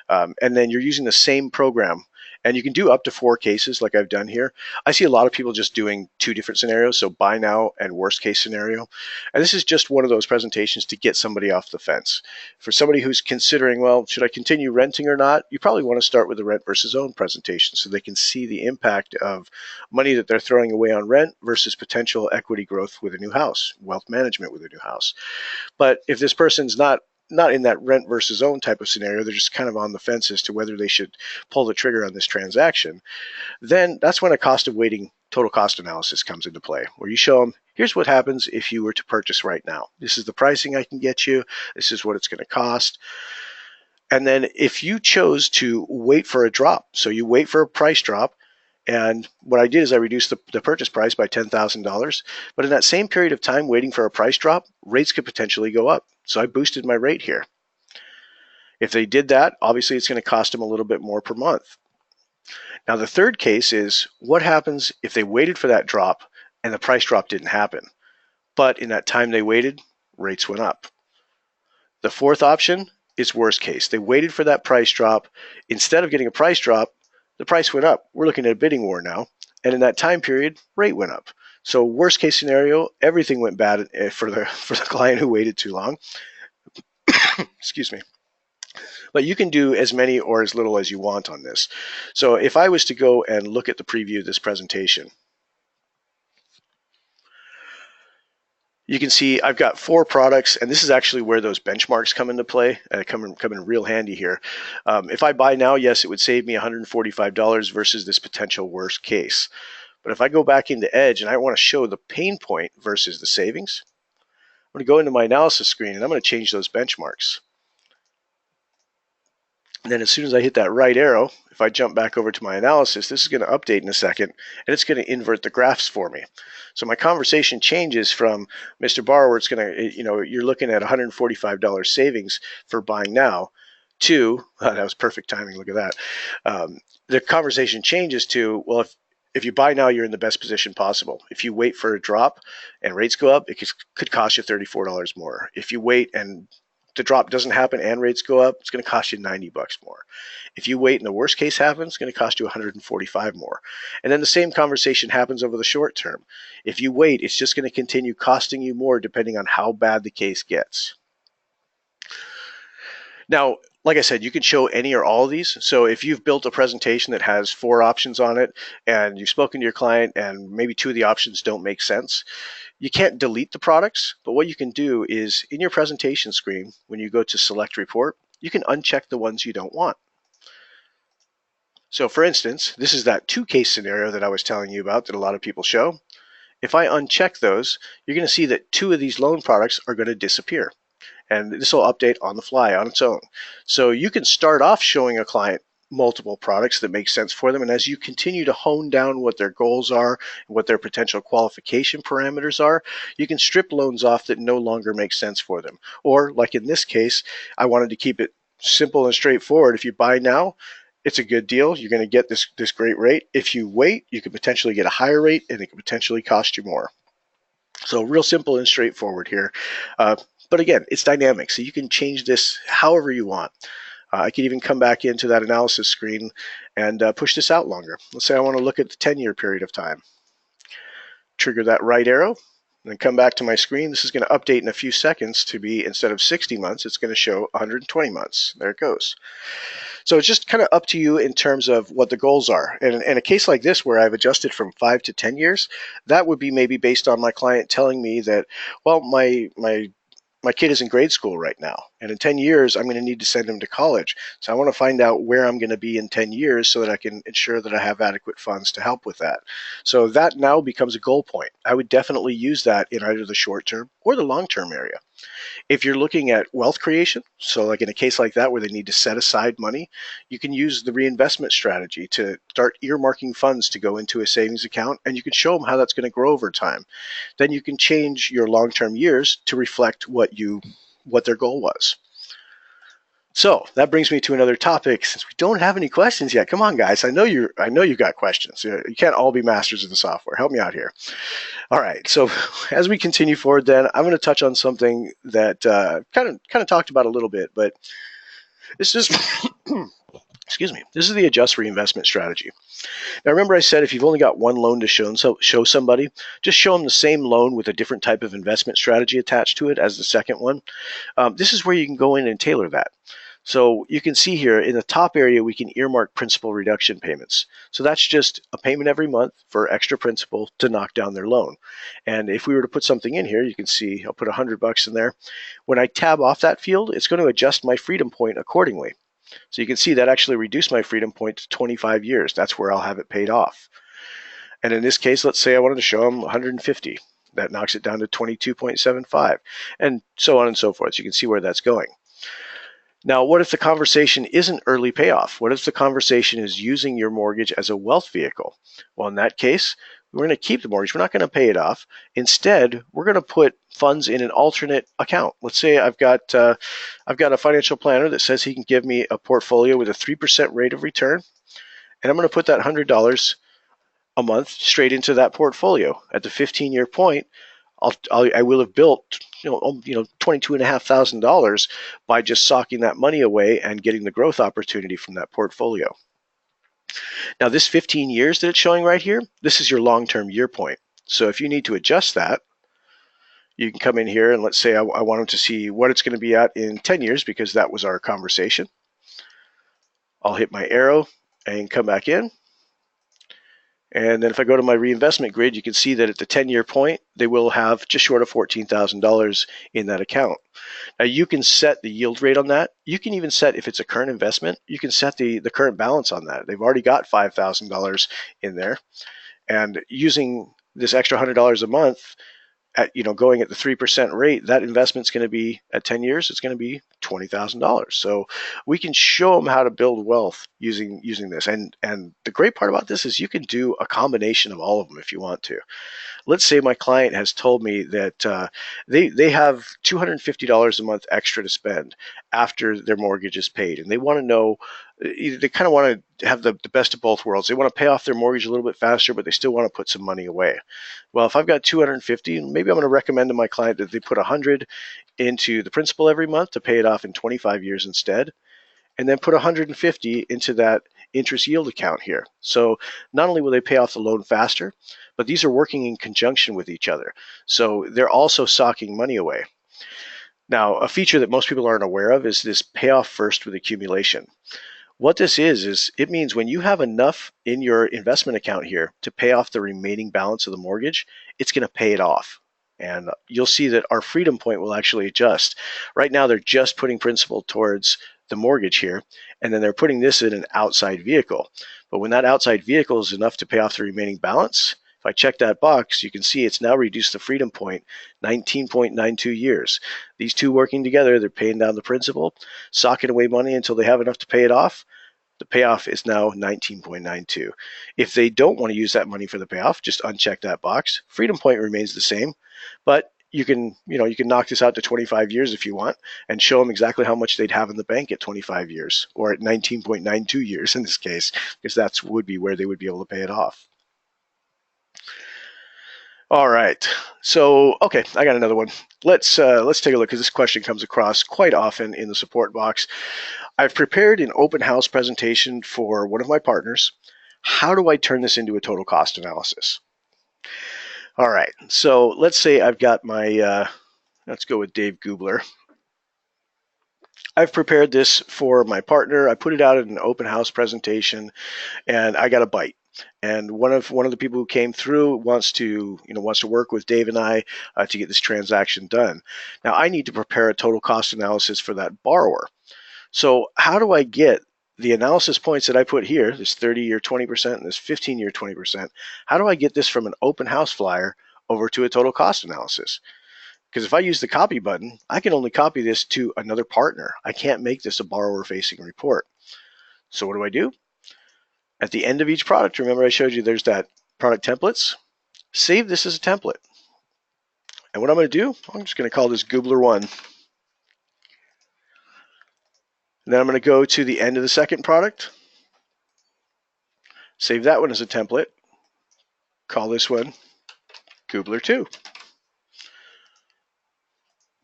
And then you're using the same program. And you can do up to 4 cases like I've done here. I see a lot of people just doing 2 different scenarios, so buy now and worst case scenario. And this is just one of those presentations to get somebody off the fence. For somebody who's considering, well, should I continue renting or not? You probably want to start with the rent versus own presentation so they can see the impact of money that they're throwing away on rent versus potential equity growth with a new house, wealth management with a new house. But if this person's not in that rent versus own type of scenario, they're just kind of on the fence as to whether they should pull the trigger on this transaction, then that's when a cost of waiting total cost analysis comes into play, where you show them, here's what happens if you were to purchase right now. This is the pricing I can get you. This is what it's going to cost. And then if you chose to wait for a drop, so you wait for a price drop, and what I did is I reduced the purchase price by $10,000. But in that same period of time waiting for a price drop, rates could potentially go up. So I boosted my rate here. If they did that, obviously it's going to cost them a little bit more per month. Now the third case is what happens if they waited for that drop and the price drop didn't happen. But in that time they waited, rates went up. The fourth option is worst case. They waited for that price drop. Instead of getting a price drop, the price went up. We're looking at a bidding war now. And in that time period, rate went up. So worst case scenario, everything went bad for the client who waited too long. Excuse me. But you can do as many or as little as you want on this. So if I was to go and look at the preview of this presentation, you can see I've got 4 products, and this is actually where those benchmarks come into play, and come in real handy here. If I buy now, yes, it would save me $145 versus this potential worst case. But if I go back into Edge and I want to show the pain point versus the savings, I'm going to go into my analysis screen and I'm going to change those benchmarks. And then as soon as I hit that right arrow, if I jump back over to my analysis, this is going to update in a second, and it's going to invert the graphs for me. So my conversation changes from Mr. Borrower, it's going to, you're looking at $145 savings for buying now, to, that was perfect timing, look at that. The conversation changes to, well, if you buy now, you're in the best position possible. If you wait for a drop and rates go up, it could cost you $34 more. If you wait and the drop doesn't happen and rates go up, it's going to cost you $90 more. If you wait and the worst case happens, it's going to cost you $145 more. And then the same conversation happens over the short term. If you wait, it's just going to continue costing you more depending on how bad the case gets. Now, like I said, you can show any or all of these. So if you've built a presentation that has 4 options on it and you've spoken to your client and maybe 2 of the options don't make sense, you can't delete the products, but what you can do is in your presentation screen, when you go to select report, you can uncheck the ones you don't want. So for instance, this is that 2 case scenario that I was telling you about that a lot of people show. If I uncheck those, you're going to see that 2 of these loan products are going to disappear. And this will update on the fly on its own. So you can start off showing a client multiple products that make sense for them. And as you continue to hone down what their goals are, what their potential qualification parameters are, you can strip loans off that no longer make sense for them. Or like in this case, I wanted to keep it simple and straightforward. If you buy now, it's a good deal. You're going to get this great rate. If you wait, you could potentially get a higher rate and it could potentially cost you more. So real simple and straightforward here. But again, it's dynamic, so you can change this however you want. I could even come back into that analysis screen and push this out longer. Let's say I want to look at the 10-year period of time. Trigger that right arrow, and then come back to my screen. This is going to update in a few seconds to be, instead of 60 months, it's going to show 120 months. There it goes. So it's just kind of up to you in terms of what the goals are. And in a case like this where I've adjusted from 5 to 10 years, that would be maybe based on my client telling me that, well, my kid is in grade school right now, and in 10 years, I'm going to need to send him to college. So I want to find out where I'm going to be in 10 years so that I can ensure that I have adequate funds to help with that. So that now becomes a goal point. I would definitely use that in either the short term or the long term area. If you're looking at wealth creation, so like in a case like that where they need to set aside money, you can use the reinvestment strategy to start earmarking funds to go into a savings account, and you can show them how that's going to grow over time. Then you can change your long-term years to reflect what their goal was. So that brings me to another topic. Since we don't have any questions yet, come on, guys. I know you've got questions. You can't all be masters of the software. Help me out here. All right. So as we continue forward, then I'm going to touch on something that kind of talked about a little bit, but this is excuse me. This is the adjust reinvestment strategy. Now, remember I said if you've only got one loan to show somebody, just show them the same loan with a different type of investment strategy attached to it as the second one. This is where you can go in and tailor that. So you can see here in the top area, we can earmark principal reduction payments. So that's just a payment every month for extra principal to knock down their loan. And if we were to put something in here, you can see I'll put $100 in there. When I tab off that field, it's going to adjust my freedom point accordingly. So you can see that actually reduced my freedom point to 25 years. That's where I'll have it paid off. And in this case, let's say I wanted to show them 150. That knocks it down to 22.75, and so on and so forth. So you can see where that's going. Now, what if the conversation isn't early payoff? What if the conversation is using your mortgage as a wealth vehicle? Well, in that case, we're going to keep the mortgage. We're not going to pay it off. Instead, we're going to put funds in an alternate account. Let's say I've got a financial planner that says he can give me a portfolio with a 3% rate of return, and I'm going to put that $100 a month straight into that portfolio. At the 15-year point, I will have built $22,500 by just socking that money away and getting the growth opportunity from that portfolio. Now, this 15 years that it's showing right here, this is your long-term year point. So if you need to adjust that, you can come in here and let's say I want them to see what it's going to be at in 10 years because that was our conversation. I'll hit my arrow and come back in. And then if I go to my reinvestment grid, you can see that at the 10-year point, they will have just short of $14,000 in that account. Now you can set the yield rate on that. You can even set, if it's a current investment, you can set the current balance on that. They've already got $5,000 in there. And using this extra $100 a month, going at the 3% rate, that investment's going to be at 10 years, it's going to be $20,000. So we can show them how to build wealth using this. And the great part about this is you can do a combination of all of them if you want to. Let's say my client has told me that they have $250 a month extra to spend after their mortgage is paid, and they want to know, they kind of want to have the best of both worlds. They want to pay off their mortgage a little bit faster, but they still want to put some money away. Well, if I've got 250, maybe I'm going to recommend to my client that they put 100 into the principal every month to pay it off in 25 years instead, and then put 150 into that interest yield account here. So not only will they pay off the loan faster, but these are working in conjunction with each other. So they're also socking money away. Now, a feature that most people aren't aware of is this payoff first with accumulation. What this is it means when you have enough in your investment account here to pay off the remaining balance of the mortgage, it's going to pay it off. And you'll see that our freedom point will actually adjust. Right now, they're just putting principal towards the mortgage here, and then they're putting this in an outside vehicle. But when that outside vehicle is enough to pay off the remaining balance, if I check that box, you can see it's now reduced the freedom point 19.92 years. These two working together, they're paying down the principal, socking away money until they have enough to pay it off. The payoff is now 19.92. If they don't want to use that money for the payoff, just uncheck that box. Freedom point remains the same, but you can knock this out to 25 years if you want and show them exactly how much they'd have in the bank at 25 years or at 19.92 years in this case, because that would be where they would be able to pay it off. All right. So, okay, I got another one. Let's take a look because this question comes across quite often in the support box. I've prepared an open house presentation for one of my partners. How do I turn this into a total cost analysis? All right. So let's say I've got my, let's go with Dave Gubler. I've prepared this for my partner. I put it out in an open house presentation, and I got a bite. And one of the people who came through wants to work with Dave and I to get this transaction done. Now I need to prepare a total cost analysis for that borrower. So how do I get the analysis points that I put here, this 30-year 20% and this 15-year 20%? How do I get this from an open house flyer over to a total cost analysis? Because if I use the copy button, I can only copy this to another partner. I can't make this a borrower-facing report. So what do? At the end of each product, remember I showed you there's that product templates? Save this as a template. And what I'm going to do, I'm just going to call this Gubler1. And then I'm going to go to the end of the second product, save that one as a template, call this one Goobler 2.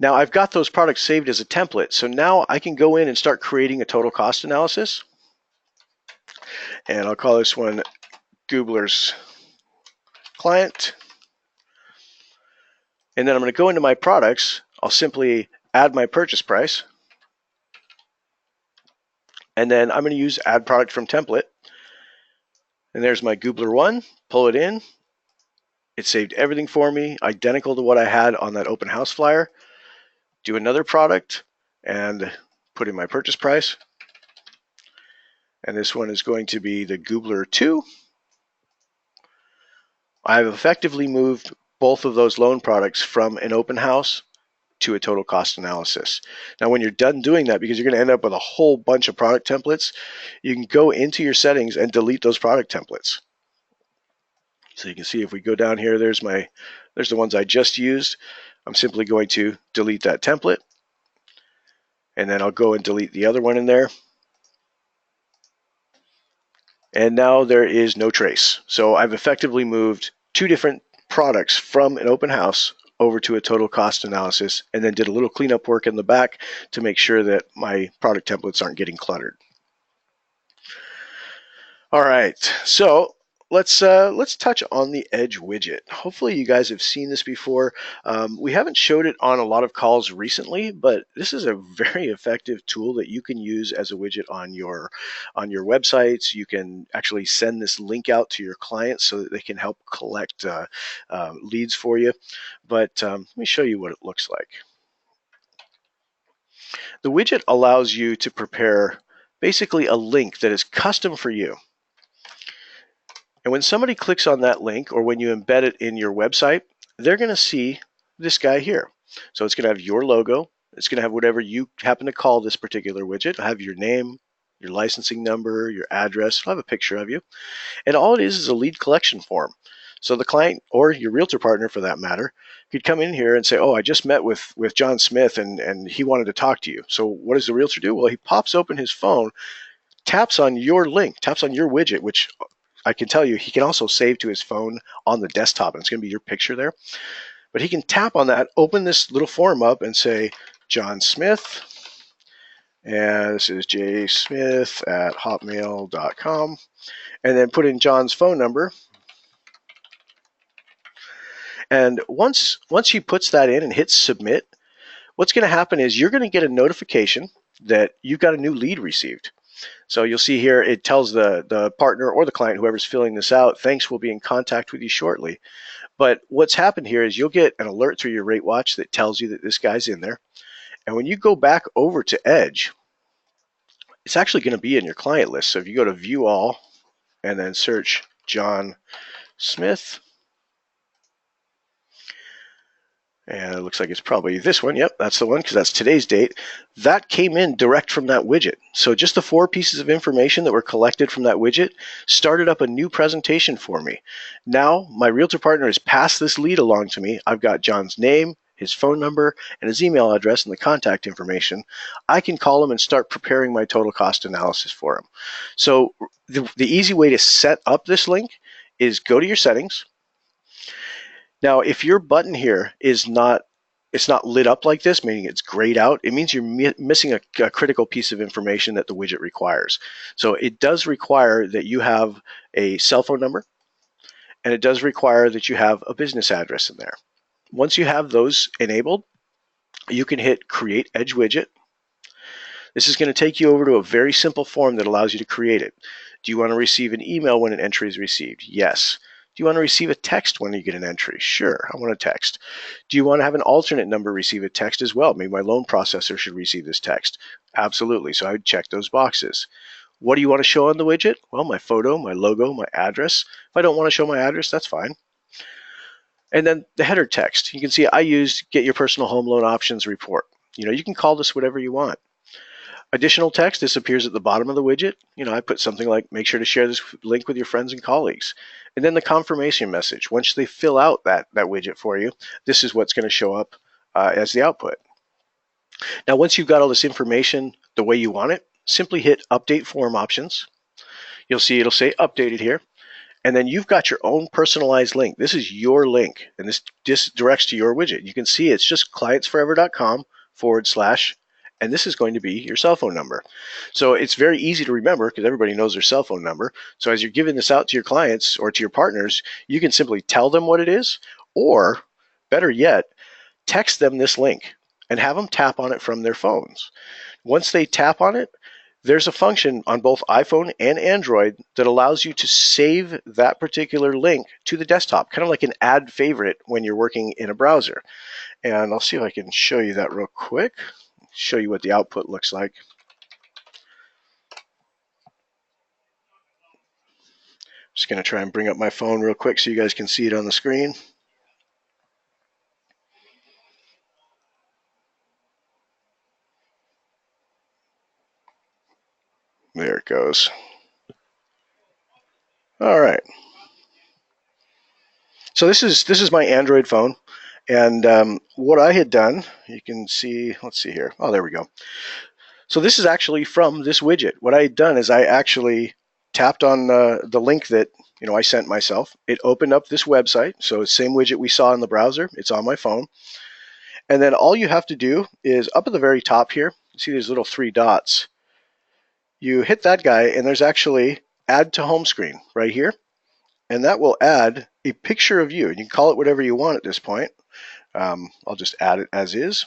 Now I've got those products saved as a template, so now I can go in and start creating a total cost analysis. And I'll call this one Goobler's client. And then I'm going to go into my products. I'll simply add my purchase price. And then I'm going to use add product from template. And there's my Goobler 1. Pull it in. It saved everything for me, identical to what I had on that open house flyer. Do another product and put in my purchase price. And this one is going to be the Goobler 2. I've effectively moved both of those loan products from an open house to a total cost analysis. Now, when you're done doing that, because you're going to end up with a whole bunch of product templates, you can go into your settings and delete those product templates. So you can see if we go down here, there's the ones I just used. I'm simply going to delete that template, and then I'll go and delete the other one in there. And now there is no trace. So I've effectively moved two different products from an open house over to a total cost analysis, and then did a little cleanup work in the back to make sure that my product templates aren't getting cluttered. All right, so let's touch on the Edge widget. Hopefully you guys have seen this before. We haven't showed it on a lot of calls recently, but this is a very effective tool that you can use as a widget on your websites. You can actually send this link out to your clients so that they can help collect leads for you. But let me show you what it looks like. The widget allows you to prepare basically a link that is custom for you. And when somebody clicks on that link, or when you embed it in your website, they're going to see this guy here. So it's going to have your logo. It's going to have whatever you happen to call this particular widget. It'll have your name, your licensing number, your address. It'll have a picture of you. And all it is a lead collection form. So the client, or your realtor partner for that matter, could come in here and say, oh, I just met with John Smith and he wanted to talk to you. So what does the realtor do? Well, he pops open his phone, taps on your link, taps on your widget, which I can tell you he can also save to his phone on the desktop, and it's going to be your picture there. But he can tap on that, open this little form up, and say, John Smith, and this is jsmith@hotmail.com, and then put in John's phone number. And once he puts that in and hits submit, what's going to happen is you're going to get a notification that you've got a new lead received. So you'll see here, it tells the partner or the client, whoever's filling this out, thanks, we'll be in contact with you shortly. But what's happened here is you'll get an alert through your rate watch that tells you that this guy's in there. And when you go back over to Edge, it's actually going to be in your client list. So if you go to view all and then search John Smith, and it looks like it's probably this one. Yep, that's the one, because that's today's date. That came in direct from that widget. So just the 4 pieces of information that were collected from that widget started up a new presentation for me. Now my realtor partner has passed this lead along to me. I've got John's name, his phone number, and his email address, and the contact information. I can call him and start preparing my total cost analysis for him. So the easy way to set up this link is go to your settings. Now, if your button here is not lit up like this, meaning it's grayed out, it means you're missing a critical piece of information that the widget requires. So it does require that you have a cell phone number, and it does require that you have a business address in there. Once you have those enabled, you can hit Create Edge Widget. This is going to take you over to a very simple form that allows you to create it. Do you want to receive an email when an entry is received? Yes. Do you want to receive a text when you get an entry? Sure, I want a text. Do you want to have an alternate number receive a text as well? Maybe my loan processor should receive this text. Absolutely, so I would check those boxes. What do you want to show on the widget? Well, my photo, my logo, my address. If I don't want to show my address, that's fine. And then the header text. You can see I used Get Your Personal Home Loan Options Report. You can call this whatever you want. Additional text, this appears at the bottom of the widget. I put something like, make sure to share this link with your friends and colleagues. And then the confirmation message. Once they fill out that widget for you, this is what's going to show up as the output. Now, once you've got all this information, the way you want it, simply hit Update Form Options. You'll see it'll say Updated here. And then you've got your own personalized link. This is your link, and this directs to your widget. You can see it's just clientsforever.com/, and this is going to be your cell phone number. So it's very easy to remember because everybody knows their cell phone number. So as you're giving this out to your clients or to your partners, you can simply tell them what it is, or better yet, text them this link and have them tap on it from their phones. Once they tap on it, there's a function on both iPhone and Android that allows you to save that particular link to the desktop, kind of like an add favorite when you're working in a browser. And I'll see if I can show you that real quick, show you what the output looks like. Just going to try and bring up my phone real quick so you guys can see it on the screen. There it goes. All right. So this is my Android phone, and what I had done, you can see. Let's see here. Oh, there we go. So this is actually from this widget. What I had done is I actually tapped on the link that I sent myself. It opened up this website. So same widget we saw in the browser. It's on my phone, and then all you have to do is up at the very top here. You see these little 3 dots. You hit that guy, and there's actually Add to Home Screen right here. And that will add a picture of you. And you can call it whatever you want at this point. I'll just add it as is.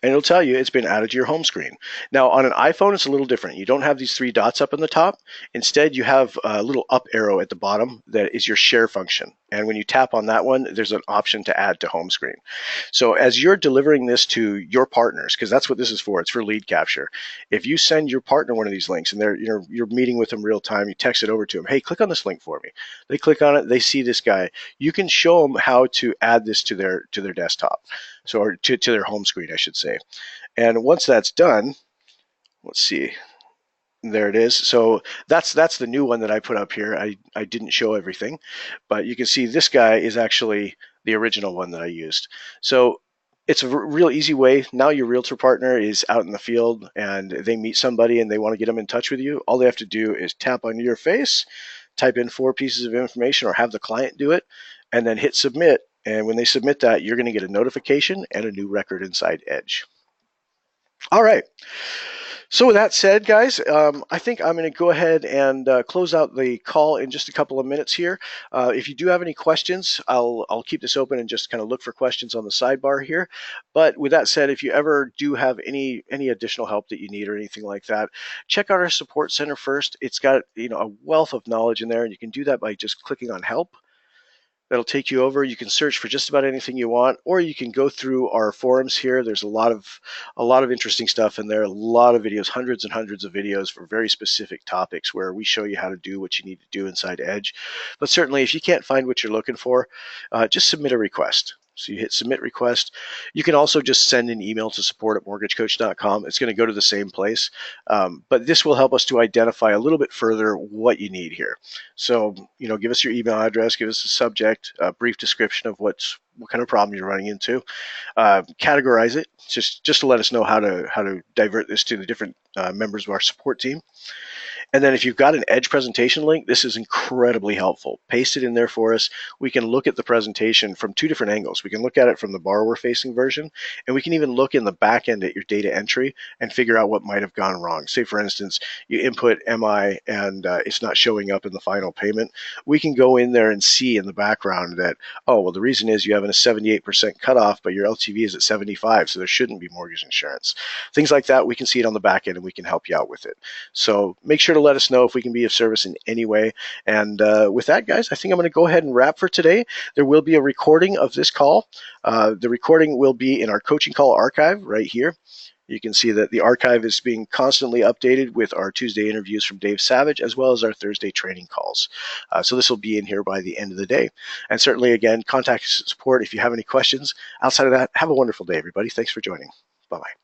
And it'll tell you it's been added to your home screen. Now, on an iPhone, it's a little different. You don't have these 3 dots up on the top. Instead, you have a little up arrow at the bottom that is your share function. And when you tap on that one, there's an option to add to home screen. So as you're delivering this to your partners, because that's what this is for, it's for lead capture. If you send your partner one of these links and you're meeting with them real time, you text it over to them, hey, click on this link for me. They click on it, they see this guy. You can show them how to add this to their desktop. So, or to their home screen, I should say. And once that's done, let's see, there it is. So that's the new one that I put up here. I didn't show everything, but you can see this guy is actually the original one that I used. So it's a real easy way. Now your realtor partner is out in the field and they meet somebody and they want to get them in touch with you. All they have to do is tap on your face, type in 4 pieces of information or have the client do it, and then hit submit. And when they submit that, you're going to get a notification and a new record inside Edge. All right. So with that said, guys, I think I'm going to go ahead and close out the call in just a couple of minutes here. If you do have any questions, I'll keep this open and just kind of look for questions on the sidebar here. But with that said, if you ever do have any additional help that you need or anything like that, check out our support center first. It's got a wealth of knowledge in there, and you can do that by just clicking on Help. That'll take you over. You can search for just about anything you want, or you can go through our forums here. There's a lot of interesting stuff in there, a lot of videos, hundreds and hundreds of videos for very specific topics where we show you how to do what you need to do inside Edge. But certainly, if you can't find what you're looking for, just submit a request. So you hit submit request. You can also just send an email to support@mortgagecoach.com. It's going to go to the same place. But this will help us to identify a little bit further what you need here. So, give us your email address, give us a subject, a brief description of what kind of problem you're running into. Categorize it just to let us know how to divert this to the different members of our support team. And then if you've got an Edge presentation link, this is incredibly helpful. Paste it in there for us. We can look at the presentation from 2 different angles. We can look at it from the borrower-facing version, and we can even look in the back end at your data entry and figure out what might have gone wrong. Say, for instance, you input MI and it's not showing up in the final payment. We can go in there and see in the background that, oh, well, the reason is you have a 78% cutoff, but your LTV is at 75, so there shouldn't be mortgage insurance. Things like that, we can see it on the back end, and we can help you out with it. So make sure to let us know if we can be of service in any way. And with that, guys, I think I'm going to go ahead and wrap for today. There will be a recording of this call. The recording will be in our coaching call archive right here. You can see that the archive is being constantly updated with our Tuesday interviews from Dave Savage, as well as our Thursday training calls. So this will be in here by the end of the day. And certainly, again, contact support if you have any questions. Outside of that, have a wonderful day, everybody. Thanks for joining. Bye-bye.